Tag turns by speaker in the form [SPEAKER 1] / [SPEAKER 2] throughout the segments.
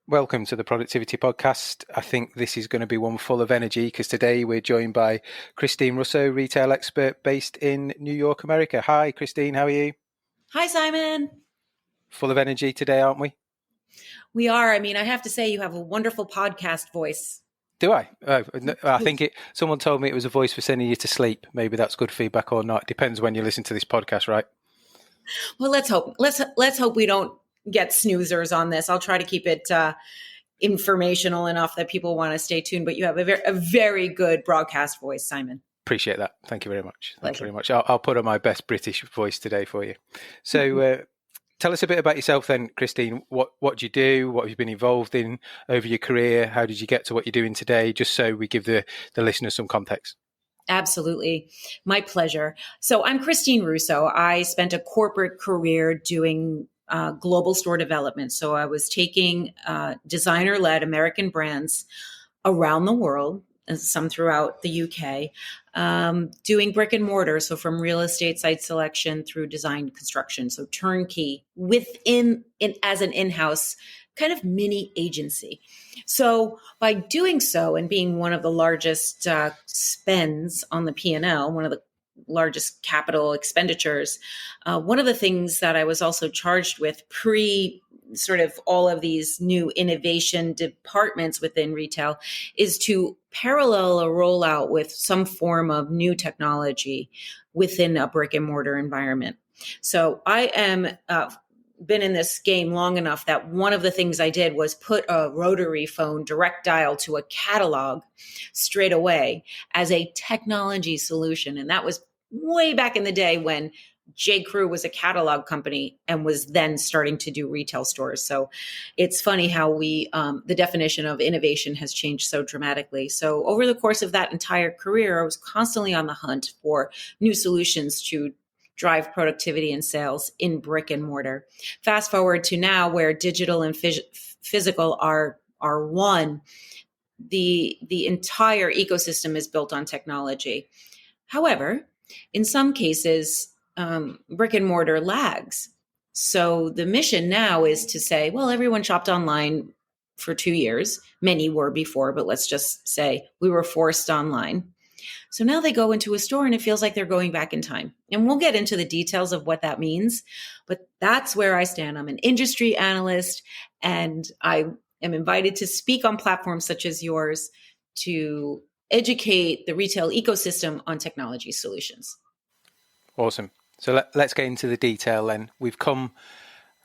[SPEAKER 1] Welcome to the Productivity Podcast. I think this is going to be one full of energy because today we're joined by Christine Russo, retail expert based in New York, America. Hi, Christine. How are you?
[SPEAKER 2] Hi, Simon.
[SPEAKER 1] Full of energy today, aren't we?
[SPEAKER 2] We are. I mean, I have to say you have a wonderful podcast voice.
[SPEAKER 1] Do I? I think someone told me it was a voice for sending you to sleep. Maybe that's good feedback or not. It depends when you listen to this podcast, right?
[SPEAKER 2] Well, let's hope. Let's hope we don't get snoozers on this. I'll try to keep it informational enough that people want to stay tuned. But you have a very good broadcast voice, Simon.
[SPEAKER 1] Appreciate that. Thank you very much.
[SPEAKER 2] Pleasure.
[SPEAKER 1] Thank you very much. I'll put on my best British voice today for you. So tell us a bit about yourself then, Christine. What do you do? What have you been involved in over your career? How did you get to what you're doing today? Just so we give the listeners some context.
[SPEAKER 2] Absolutely. My pleasure. So I'm Christine Russo. I spent a corporate career doing global store development. So I was taking designer-led American brands around the world, some throughout the UK, doing brick and mortar. So from real estate site selection through design construction. So turnkey as an in-house kind of mini agency. So by doing so and being one of the largest spends on the P&L, one of the largest capital expenditures, one of the things that I was also charged with sort of all of these new innovation departments within retail is to parallel a rollout with some form of new technology within a brick and mortar environment. So I am been in this game long enough that one of the things I did was put a rotary phone direct dial to a catalog straight away as a technology solution. And that was way back in the day when J. Crew was a catalog company and was then starting to do retail stores. So it's funny how the definition of innovation has changed so dramatically. So over the course of that entire career, I was constantly on the hunt for new solutions to drive productivity and sales in brick and mortar. Fast forward to now where digital and physical are one. The entire ecosystem is built on technology. However, in some cases, brick and mortar lags. So the mission now is to say, well, everyone shopped online for 2 years. Many were before, but let's just say we were forced online. So now they go into a store and it feels like they're going back in time. And we'll get into the details of what that means. But that's where I stand. I'm an industry analyst and I am invited to speak on platforms such as yours to educate the retail ecosystem on technology solutions.
[SPEAKER 1] Awesome. So let's get into the detail then. We've come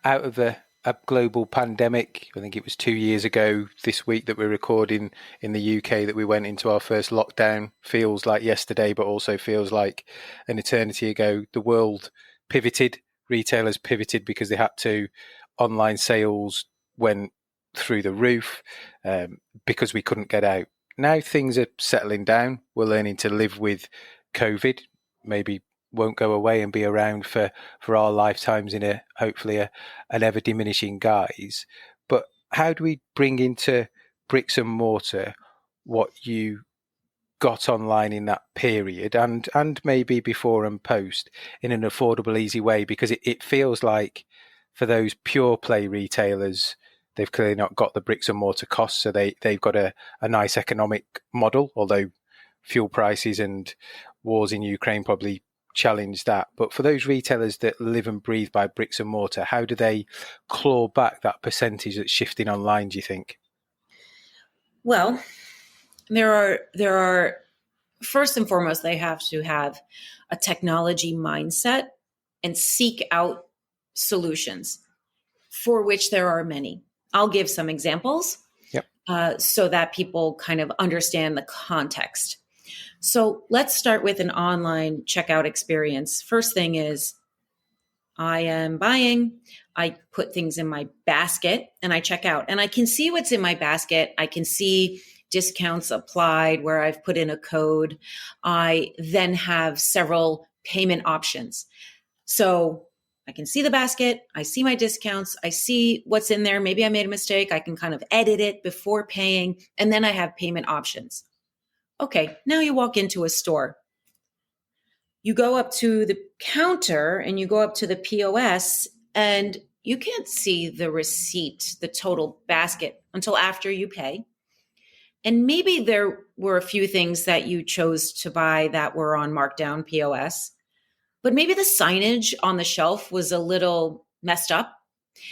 [SPEAKER 1] out of a global pandemic. I think it was 2 years ago this week that we're recording in the UK that we went into our first lockdown. Feels like yesterday, but also feels like an eternity ago. The world pivoted. Retailers pivoted because they had to. Online sales went through the roof because we couldn't get out. Now things are settling down. We're learning to live with COVID. Maybe won't go away and be around for our lifetimes in hopefully an ever diminishing guise. But how do we bring into bricks and mortar what you got online in that period and maybe before and post in an affordable, easy way? Because it feels like for those pure play retailers, they've clearly not got the bricks and mortar costs. So they've got a nice economic model, although fuel prices and wars in Ukraine probably challenge that. But for those retailers that live and breathe by bricks and mortar, how do they claw back that percentage that's shifting online, do you think?
[SPEAKER 2] Well, there are first and foremost, they have to have a technology mindset and seek out solutions for which there are many. I'll give some examples so that people kind of understand the context. So let's start with an online checkout experience. First thing is I am buying, I put things in my basket and I check out and I can see what's in my basket. I can see discounts applied where I've put in a code. I then have several payment options. So I can see the basket, I see my discounts, I see what's in there. Maybe I made a mistake. I can kind of edit it before paying. And then I have payment options. Okay, now you walk into a store. You go up to the counter and you go up to the POS and you can't see the receipt, the total basket, until after you pay. And maybe there were a few things that you chose to buy that were on markdown POS, but maybe the signage on the shelf was a little messed up.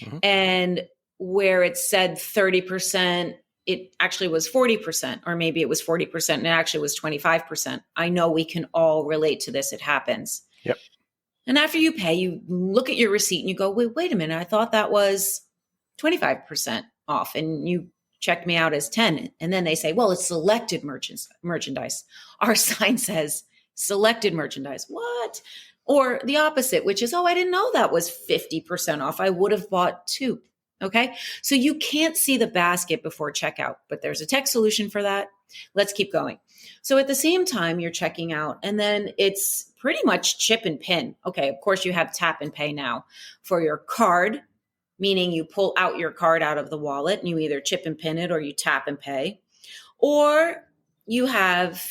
[SPEAKER 1] Mhm.
[SPEAKER 2] And where it said 30%, it actually was 40%, or maybe it was 40% and it actually was 25%. I know we can all relate to this. It happens.
[SPEAKER 1] Yep.
[SPEAKER 2] And after you pay, you look at your receipt and you go, wait a minute, I thought that was 25% off. And you checked me out as 10. And then they say, well, it's selected merchandise. Our sign says selected merchandise. What? Or the opposite, which is, oh, I didn't know that was 50% off. I would have bought two. Okay. So you can't see the basket before checkout, but there's a tech solution for that. Let's keep going. So at the same time, you're checking out, and then it's pretty much chip and pin. Okay. Of course, you have tap and pay now for your card, meaning you pull out your card out of the wallet and you either chip and pin it or you tap and pay, or you have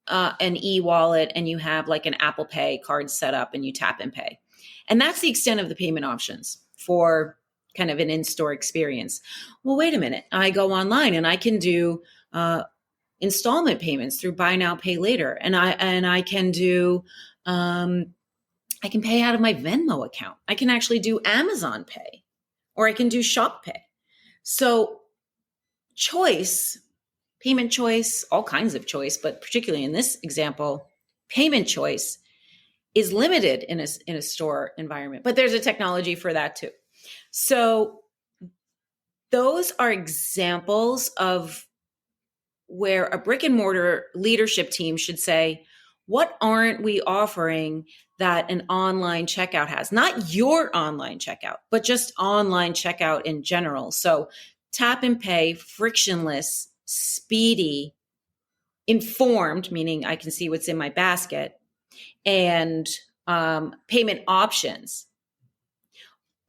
[SPEAKER 2] an e-wallet and you have like an Apple Pay card set up and you tap and pay. And that's the extent of the payment options for kind of an in-store experience. Well, wait a minute. I go online and I can do installment payments through buy now, pay later. And I can do, I can pay out of my Venmo account. I can actually do Amazon Pay, or I can do Shop Pay. So choice, payment choice, all kinds of choice, but particularly in this example, payment choice is limited in a store environment, but there's a technology for that too. So those are examples of where a brick and mortar leadership team should say, what aren't we offering that an online checkout has? Not your online checkout, but just online checkout in general. So tap and pay, frictionless, speedy, informed, meaning I can see what's in my basket, and payment options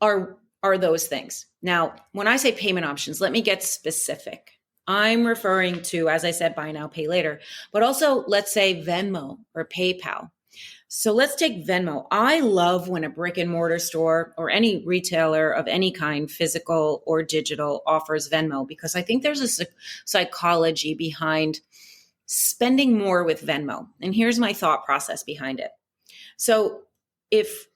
[SPEAKER 2] are those things. Now, when I say payment options, let me get specific. I'm referring to, as I said, buy now, pay later, but also let's say Venmo or PayPal. So let's take Venmo. I love when a brick and mortar store or any retailer of any kind, physical or digital, offers Venmo, because I think there's a psychology behind spending more with Venmo. And here's my thought process behind it. So if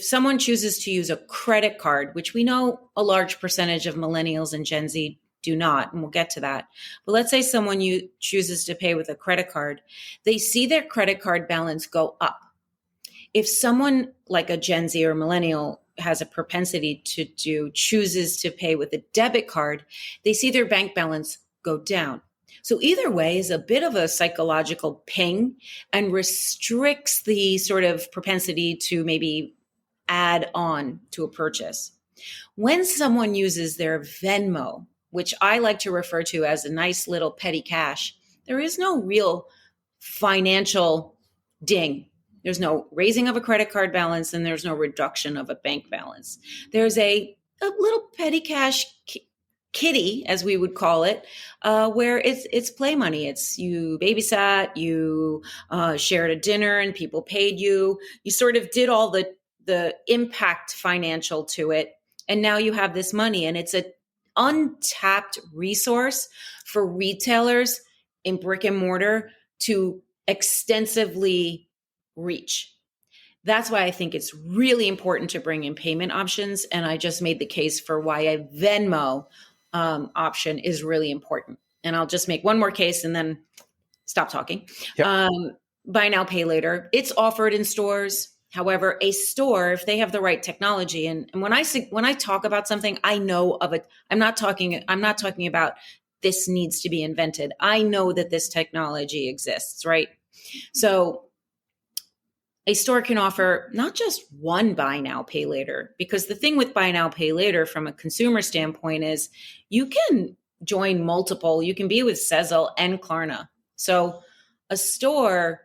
[SPEAKER 2] someone chooses to use a credit card, which we know a large percentage of millennials and Gen Z do not, and we'll get to that. But let's say someone chooses to pay with a credit card, they see their credit card balance go up. If someone like a Gen Z or millennial has a propensity to chooses to pay with a debit card, they see their bank balance go down. So either way is a bit of a psychological ping and restricts the sort of propensity to maybe add on to a purchase. When someone uses their Venmo, which I like to refer to as a nice little petty cash, there is no real financial ding. There's no raising of a credit card balance and there's no reduction of a bank balance. There's a little petty cash kitty, as we would call it, where it's play money. It's you babysat, you shared a dinner and people paid you. You sort of did all the impact financial to it. And now you have this money, and it's an untapped resource for retailers in brick and mortar to extensively reach. That's why I think it's really important to bring in payment options. And I just made the case for why a Venmo option is really important. And I'll just make one more case and then stop talking.
[SPEAKER 1] Yep.
[SPEAKER 2] Buy now, pay later. It's offered in stores. However, a store, if they have the right technology, and when I talk about something, I know of it. I'm not talking about this needs to be invented. I know that this technology exists, right? So a store can offer not just one buy now, pay later, because the thing with buy now, pay later from a consumer standpoint is you can join multiple. You can be with Sezzle and Klarna. So a store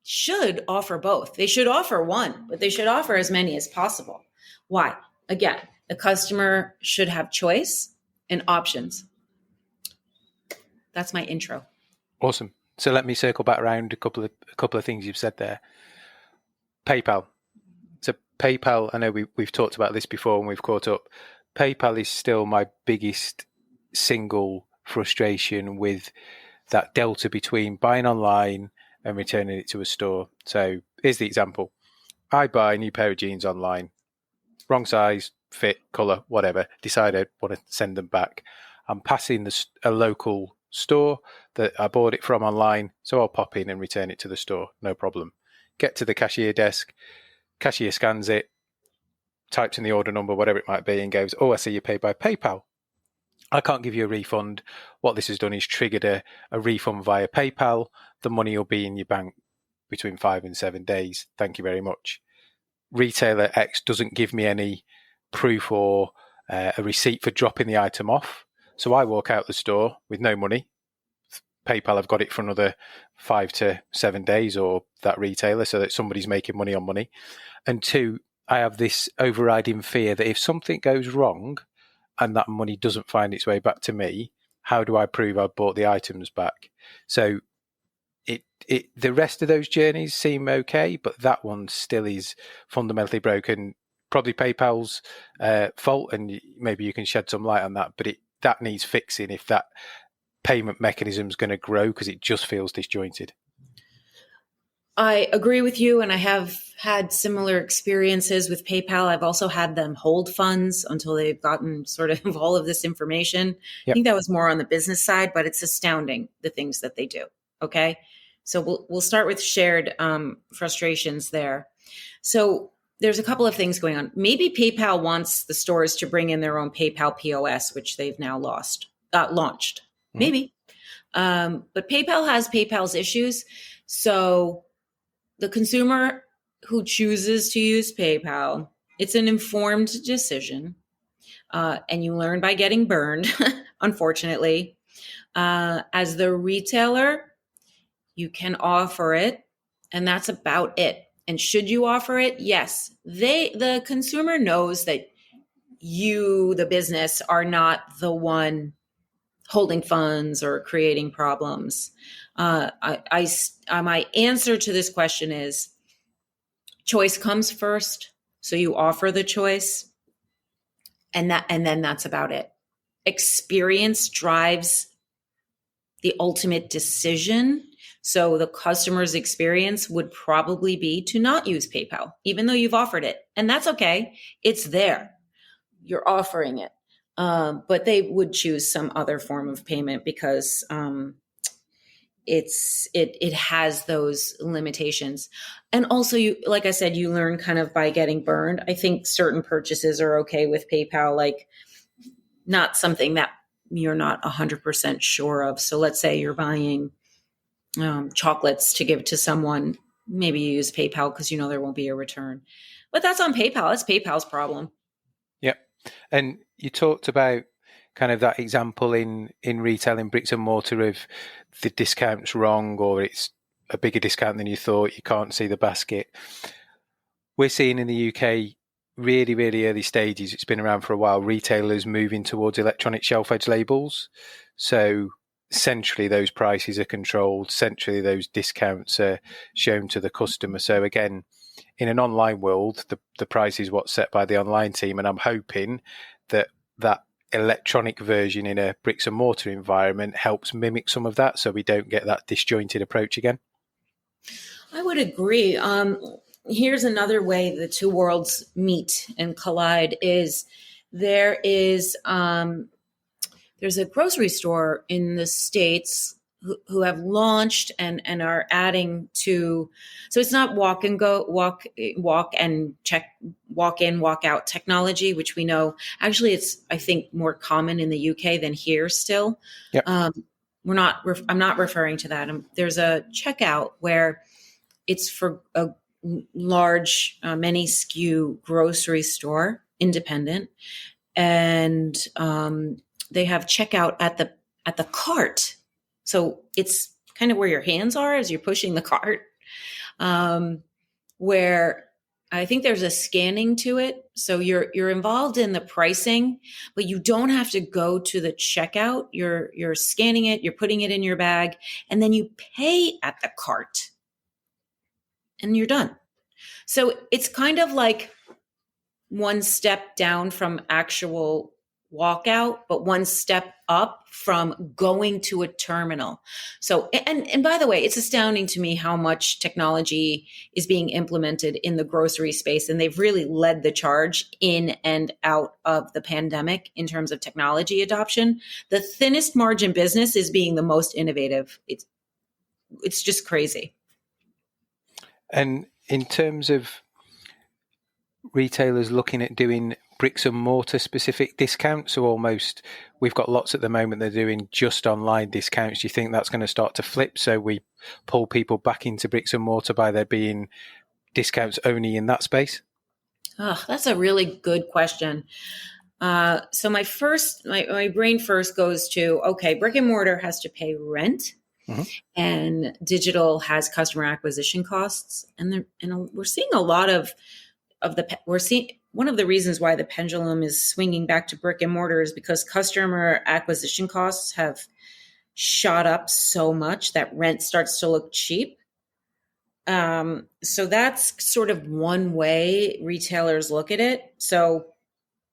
[SPEAKER 2] should offer both. They should offer one, but they should offer as many as possible. Why? Again, the customer should have choice and options. That's my intro.
[SPEAKER 1] Awesome. So let me circle back around a couple of things you've said there. PayPal. So PayPal, I know we've talked about this before and we've caught up. PayPal is still my biggest single frustration with that delta between buying online and returning it to a store. So here's the example. I buy a new pair of jeans online, wrong size, fit, colour, whatever, decide I want to send them back. I'm passing a local store that I bought it from online, so I'll pop in and return it to the store, no problem. Get to the cashier desk, cashier scans it, types in the order number, whatever it might be, and goes, oh, I see you pay by PayPal. I can't give you a refund. What this has done is triggered a refund via PayPal. The money will be in your bank between 5 and 7 days. Thank you very much. Retailer X doesn't give me any proof or a receipt for dropping the item off. So I walk out the store with no money. PayPal have got it for another 5 to 7 days, or that retailer, so that somebody's making money on money. And two, I have this overriding fear that if something goes wrong and that money doesn't find its way back to me, how do I prove I've bought the items back? So the rest of those journeys seem okay, but that one still is fundamentally broken. Probably PayPal's fault, and maybe you can shed some light on that, but that needs fixing if that payment mechanism is going to grow, because it just feels disjointed.
[SPEAKER 2] I agree with you, and I have had similar experiences with PayPal. I've also had them hold funds until they've gotten sort of all of this information. Yep. I think that was more on the business side, but it's astounding the things that they do. Okay, so we'll start with shared frustrations there. So there's a couple of things going on. Maybe PayPal wants the stores to bring in their own PayPal POS, which they've now launched. Mm-hmm. Maybe, but PayPal has PayPal's issues. So the consumer who chooses to use PayPal, it's an informed decision, and you learn by getting burned, unfortunately. As the retailer, you can offer it, and that's about it. And should you offer it? Yes. The consumer knows that you, the business, are not the one holding funds or creating problems. My answer to this question is choice comes first. So you offer the choice, and then that's about it. Experience drives the ultimate decision. So the customer's experience would probably be to not use PayPal, even though you've offered it. And that's okay. It's there. You're offering it. But they would choose some other form of payment because it has those limitations. And also, you, like I said, you learn kind of by getting burned. I think certain purchases are okay with PayPal, like not something that you're not 100% sure of. So let's say you're buying chocolates to give to someone. Maybe you use PayPal because you know there won't be a return. But that's on PayPal. That's PayPal's problem.
[SPEAKER 1] Yep. And you talked about kind of that example in retail, in bricks and mortar, of the discount's wrong, or it's a bigger discount than you thought, you can't see the basket. We're seeing in the UK, really, really early stages, it's been around for a while, retailers moving towards electronic shelf edge labels. So centrally, those prices are controlled. Centrally, those discounts are shown to the customer. So again, in an online world, the price is what's set by the online team. And I'm hoping that electronic version in a bricks and mortar environment helps mimic some of that, so we don't get that disjointed approach again.
[SPEAKER 2] I would agree. Here's another way the two worlds meet and collide is there's a grocery store in the States who have launched and are adding to, so it's not walk and go, walk and check, walk in, walk out technology, which we know actually it's, I think, more common in the UK than here still. Yep. I'm not referring to that. There's a checkout where it's for a large, many SKU grocery store, independent, and they have checkout at the cart. So it's kind of where your hands are as you're pushing the cart, where I think there's a scanning to it. So you're involved in the pricing, but you don't have to go to the checkout. You're scanning it, you're putting it in your bag, and then you pay at the cart and you're done. So it's kind of like one step down from actual walkout, but one step up from going to a terminal. So, and by the way, it's astounding to me how much technology is being implemented in the grocery space. And they've really led the charge in and out of the pandemic in terms of technology adoption. The thinnest margin business is being the most innovative. It's just crazy.
[SPEAKER 1] And in terms of retailers looking at doing bricks and mortar specific discounts, so almost we've got lots at the moment they're doing just online discounts. Do you think that's going to start to flip, so we pull people back into bricks and mortar by there being discounts only in that space?
[SPEAKER 2] Oh, that's a really good question. So my brain first goes to, okay, brick and mortar has to pay rent, and digital has customer acquisition costs, and we're seeing a lot we're seeing one of the reasons why the pendulum is swinging back to brick and mortar is because customer acquisition costs have shot up so much that rent starts to look cheap. So that's sort of one way retailers look at it. So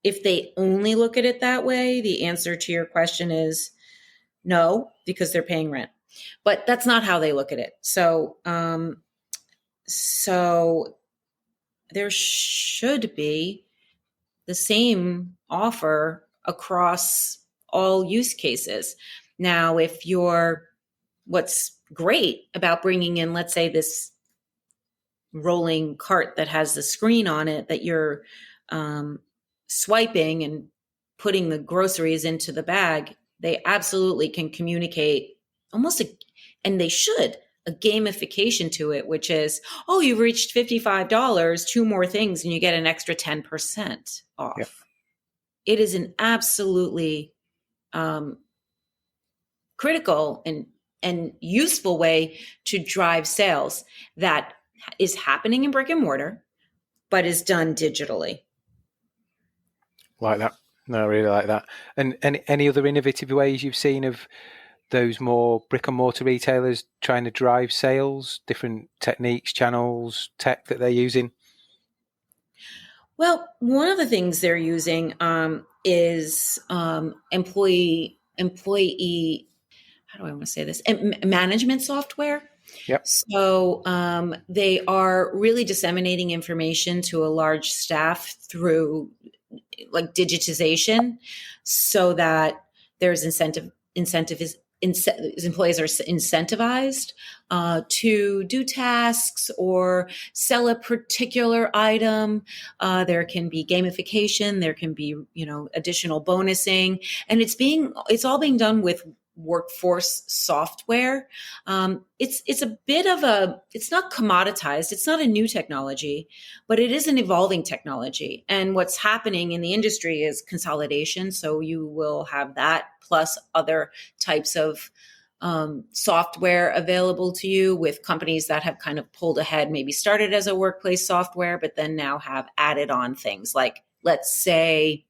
[SPEAKER 2] if they only look at it that way, the answer to your question is no, because they're paying rent. But that's not how they look at it. So there should be the same offer across all use cases. Now, what's great about bringing in, let's say, this rolling cart that has the screen on it that you're swiping and putting the groceries into the bag, they absolutely can communicate and they should, a gamification to it, which is, oh, you've reached $55, 2 more things, and you get an extra 10% off. Yep. It is an absolutely critical and useful way to drive sales that is happening in brick and mortar, but is done digitally.
[SPEAKER 1] Like that. No, I really like that. And any other innovative ways you've seen of those more brick and mortar retailers trying to drive sales, different techniques, channels, tech that they're using?
[SPEAKER 2] Well, one of the things they're using is employee, how do I want to say this? Management software.
[SPEAKER 1] Yep.
[SPEAKER 2] So they are really disseminating information to a large staff through like digitization, so that there's employees are incentivized to do tasks or sell a particular item. There can be gamification. There can be, additional bonusing, and it's all being done with workforce software. It's a bit of it's not commoditized. It's not a new technology, but it is an evolving technology. And what's happening in the industry is consolidation. So you will have that plus other types of software available to you with companies that have kind of pulled ahead, maybe started as a workplace software, but then now have added on things like, let's say,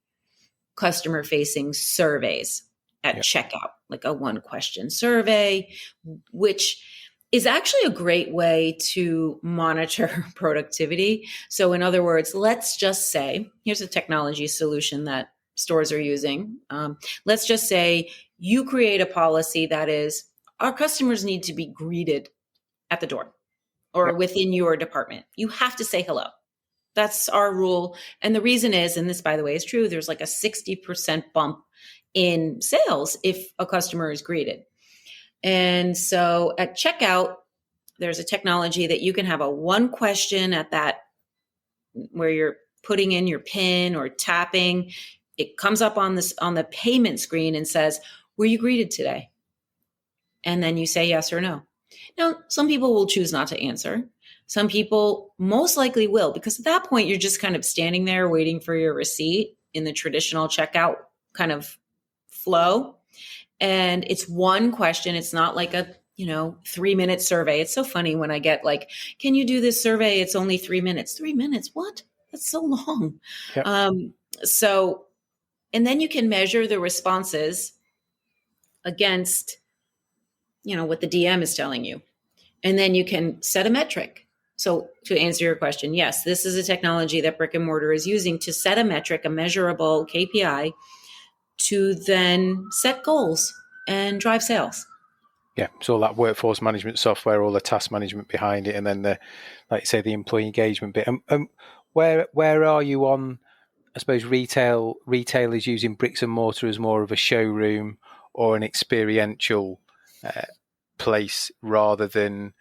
[SPEAKER 2] customer facing surveys at checkout, like a 1-question survey, which is actually a great way to monitor productivity. So in other words, let's just say, here's a technology solution that stores are using. Let's just say you create a policy that is, our customers need to be greeted at the door or within your department. You have to say hello. That's our rule. And the reason is, and this, by the way, is true, there's like a 60% bump in sales if a customer is greeted. And so at checkout, there's a technology that you can have a 1 question at that where you're putting in your PIN or tapping. It comes up on the payment screen and says, were you greeted today? And then you say yes or no. Now, some people will choose not to answer. Some people most likely will, because at that point, you're just kind of standing there waiting for your receipt in the traditional checkout kind of flow. And it's 1 question. It's not like a 3-minute survey. It's so funny when I get like, can you do this survey? It's only 3 minutes. 3 minutes? What? That's so long. Yep. And then you can measure the responses against, what the DM is telling you. And then you can set a metric. So to answer your question, yes, this is a technology that brick and mortar is using to set a metric, a measurable KPI, to then set goals and drive sales.
[SPEAKER 1] Yeah, so all that workforce management software, all the task management behind it, and then the, like you say, the employee engagement bit. Where are you on? I suppose retailers using bricks and mortar as more of a showroom or an experiential place rather than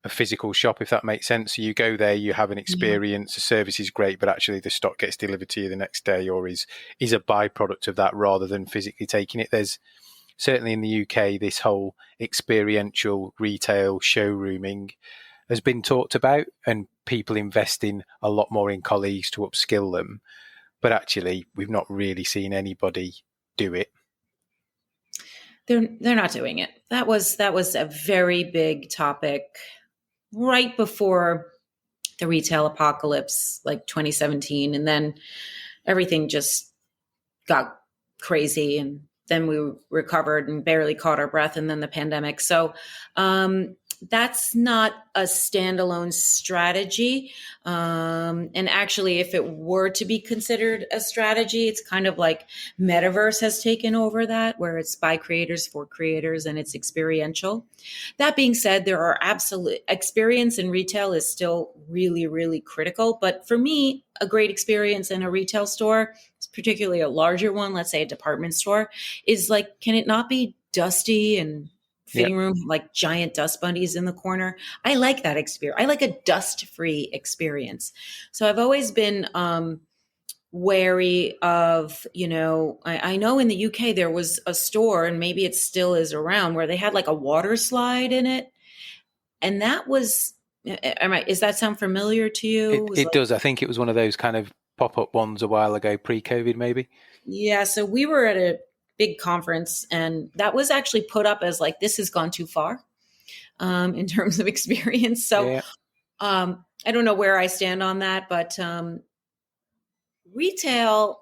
[SPEAKER 1] a physical shop, if that makes sense. So you go there, you have an experience, the service is great, but actually the stock gets delivered to you the next day, or is a byproduct of that rather than physically taking it. There's certainly in the UK, this whole experiential retail showrooming has been talked about, and people investing a lot more in colleagues to upskill them. But actually, we've not really seen anybody do it.
[SPEAKER 2] They're not doing it. That was a very big topic right before the retail apocalypse, like 2017, and then everything just got crazy, and then we recovered and barely caught our breath, and then the pandemic. So that's not a standalone strategy. And actually, if it were to be considered a strategy, it's kind of like metaverse has taken over that, where it's by creators for creators and it's experiential. That being said, there are absolute experience in retail is still really, really critical. But for me, a great experience in a retail store, particularly a larger one, let's say a department store, is like, can it not be dusty and fitting room, like giant dust bunnies in the corner? I like that experience. I like a dust-free experience. So I've always been wary of, I know in the UK there was a store, and maybe it still is around, where they had like a water slide in it. And that was, does that sound familiar to you?
[SPEAKER 1] It does. I think it was one of those kind of pop-up ones a while ago, pre-COVID maybe.
[SPEAKER 2] Yeah, so we were at a big conference, and that was actually put up as like, this has gone too far in terms of experience. So I don't know where I stand on that, but retail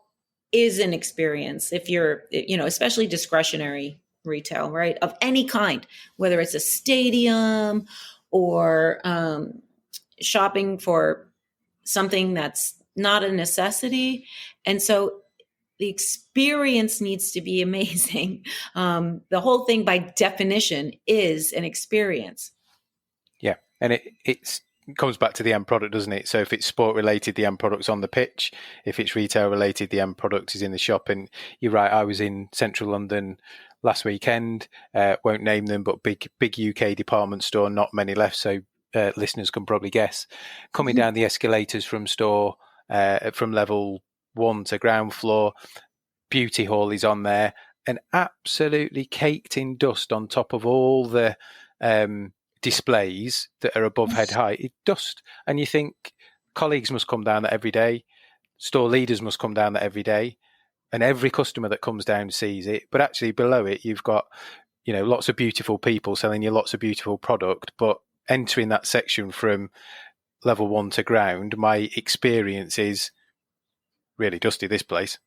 [SPEAKER 2] is an experience if you're, especially discretionary retail, right? Of any kind, whether it's a stadium or shopping for something that's not a necessity. And so the experience needs to be amazing. The whole thing by definition is an experience.
[SPEAKER 1] Yeah. And it comes back to the end product, doesn't it? So if it's sport related, the end product's on the pitch. If it's retail related, the end product is in the shop. And you're right, I was in central London last weekend, won't name them, but big UK department store, not many left. So listeners can probably guess. Coming down the escalators from store, from level 1 to ground floor, beauty hall is on there, and absolutely caked in dust on top of all the displays that are above head height. It's dust. And you think colleagues must come down that every day, store leaders must come down that every day, and every customer that comes down sees it. But actually below it, you've got, lots of beautiful people selling you lots of beautiful product. But entering that section from level 1 to ground, my experience is really dusty, this place.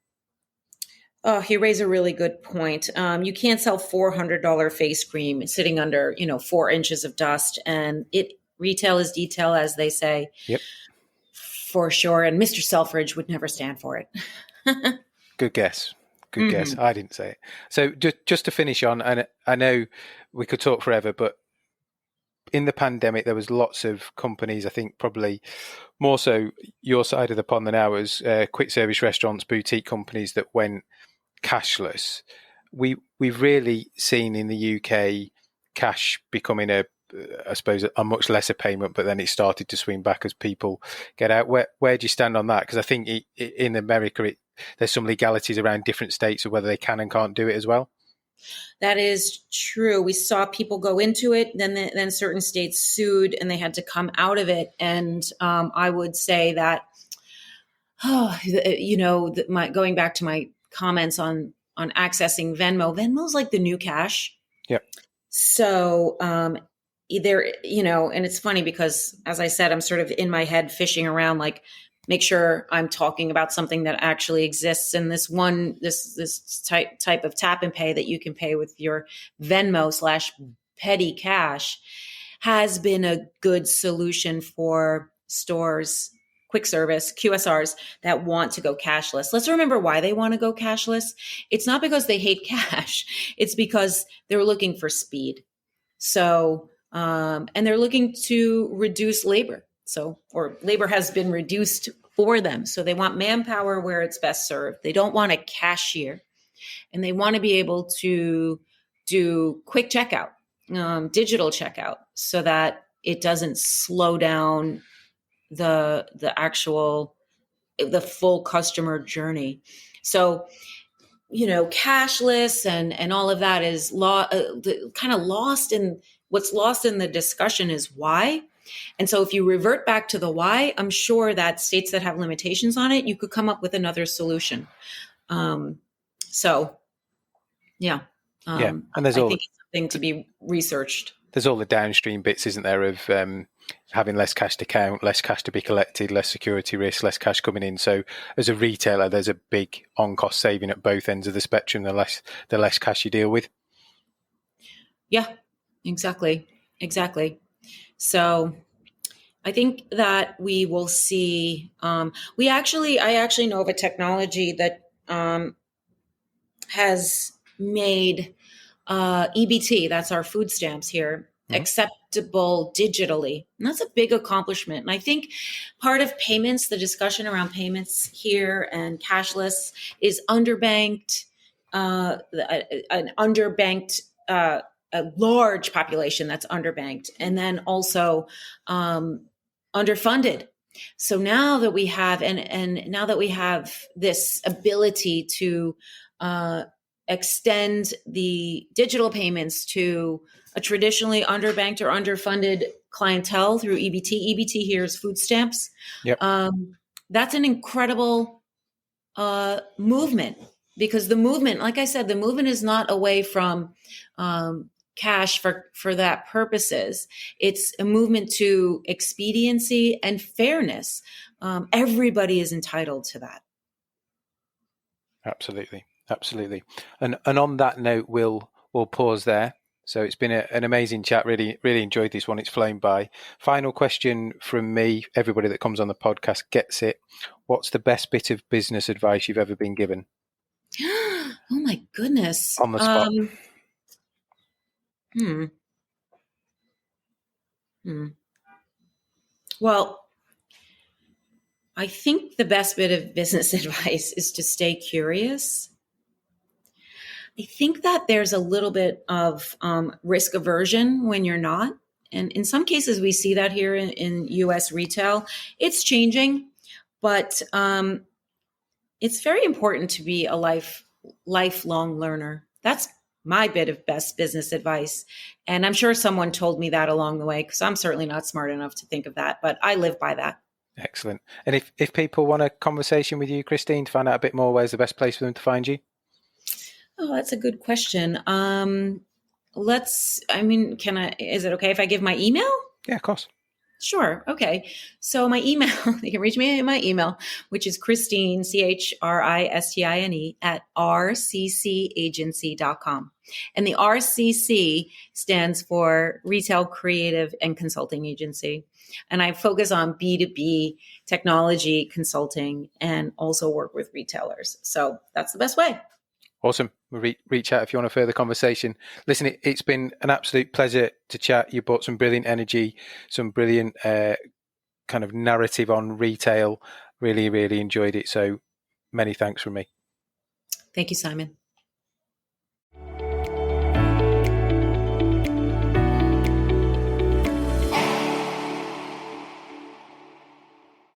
[SPEAKER 2] Oh, you raise a really good point. You can't sell $400 face cream sitting under, 4 inches of dust, and retail is detail, as they say.
[SPEAKER 1] Yep,
[SPEAKER 2] for sure. And Mr. Selfridge would never stand for it.
[SPEAKER 1] Good guess. Good guess. I didn't say it. So just to finish on, and I know we could talk forever, but in the pandemic, there was lots of companies, I think probably more so your side of the pond than ours, quick service restaurants, boutique companies that went cashless. We've really seen in the UK cash becoming a much lesser payment, but then it started to swing back as people get out. Where do you stand on that? Because I think in America, there's some legalities around different states of whether they can and can't do it as well.
[SPEAKER 2] That is true. We saw people go into it, then certain states sued and they had to come out of it. And I would say that, going back to my comments on accessing Venmo's like the new cash.
[SPEAKER 1] Yep.
[SPEAKER 2] So either, and it's funny because, as I said, I'm sort of in my head fishing around, like, make sure I'm talking about something that actually exists in this type of tap and pay that you can pay with your Venmo /petty cash. has been a good solution for stores, quick service, QSRs that want to go cashless. Let's remember why they want to go cashless. It's not because they hate cash. It's because they're looking for speed. So, and they're looking to reduce labor. So, or labor has been reduced for them. So they want manpower where it's best served. They don't want a cashier, and they want to be able to do quick checkout, digital checkout, so that it doesn't slow down the full customer journey. So, cashless and all of that is kind of lost in what's lost in the discussion is why. And so if you revert back to the why, I'm sure that states that have limitations on it, you could come up with another solution. So yeah.
[SPEAKER 1] And I
[SPEAKER 2] think it's something to be researched.
[SPEAKER 1] There's all the downstream bits, isn't there, of having less cash to count, less cash to be collected, less security risk, less cash coming in. So as a retailer, there's a big on-cost saving at both ends of the spectrum, the less cash you deal with.
[SPEAKER 2] Yeah, exactly. So I think that we will see, I actually know of a technology that has made EBT, that's our food stamps here, acceptable digitally. And that's a big accomplishment. And I think part of payments, the discussion around payments here and cashless is underbanked, a large population that's underbanked, and then also underfunded. So now that we have, and now that we have this ability to extend the digital payments to a traditionally underbanked or underfunded clientele through EBT. EBT here is food stamps.
[SPEAKER 1] Yep.
[SPEAKER 2] That's an incredible movement, because the movement, like I said, the movement is not away from cash for that purposes. It's a movement to expediency and fairness. Everybody is entitled to that.
[SPEAKER 1] Absolutely. And on that note, we'll pause there. So it's been an amazing chat. Really, really enjoyed this one. It's flown by. Final question from me. Everybody that comes on the podcast gets it. What's the best bit of business advice you've ever been given?
[SPEAKER 2] Oh my goodness.
[SPEAKER 1] On the spot.
[SPEAKER 2] Well, I think the best bit of business advice is to stay curious. I think that there's a little bit of risk aversion when you're not. And in some cases, we see that here in US retail. It's changing, but it's very important to be a lifelong learner. That's my bit of best business advice. And I'm sure someone told me that along the way, because I'm certainly not smart enough to think of that, but I live by that.
[SPEAKER 1] Excellent. And if people want a conversation with you, Christine, to find out a bit more, where's the best place for them to find you?
[SPEAKER 2] Oh, that's a good question. Is it okay if I give my email?
[SPEAKER 1] Yeah, of course.
[SPEAKER 2] Sure. Okay. So my email, you can reach me at my email, which is Christine, CHRISTINE at rccagency.com. And the RCC stands for Retail Creative and Consulting Agency. And I focus on B2B technology consulting and also work with retailers. So that's the best way.
[SPEAKER 1] Awesome. Reach out if you want a further conversation. Listen, it's been an absolute pleasure to chat. You brought some brilliant energy, some brilliant kind of narrative on retail. Really, really enjoyed it. So many thanks from me.
[SPEAKER 2] Thank you, Simon.